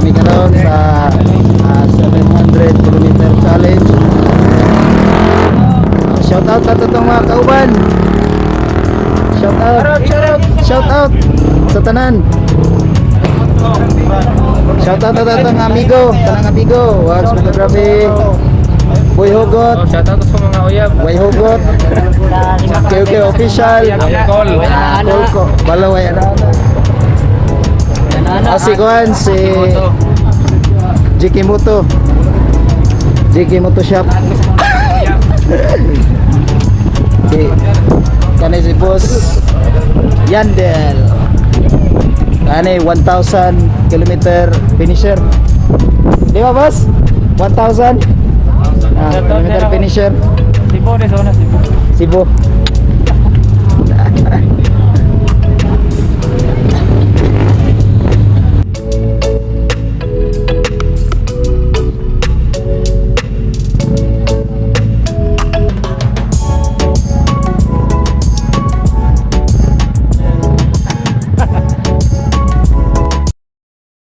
Nami karon sa 700 kilometer challenge. Shout out sa itong mga kauban. Shout out sa tanan. Shout out sa itong amigo, tanang amigo. Wax Photography, Boy Hugot, Shout out sa mga uyab. Boy Hugot, KOK Official, Kolko, Balaway si Kuan, si JK Moto, JK Moto Shop. Okay. Kani si Boss Yandel. Kani 1,000 kilometer finisher. Di ba, Boss? 1,000 kilometer finisher. Sibo de zona Sibo. Cebu.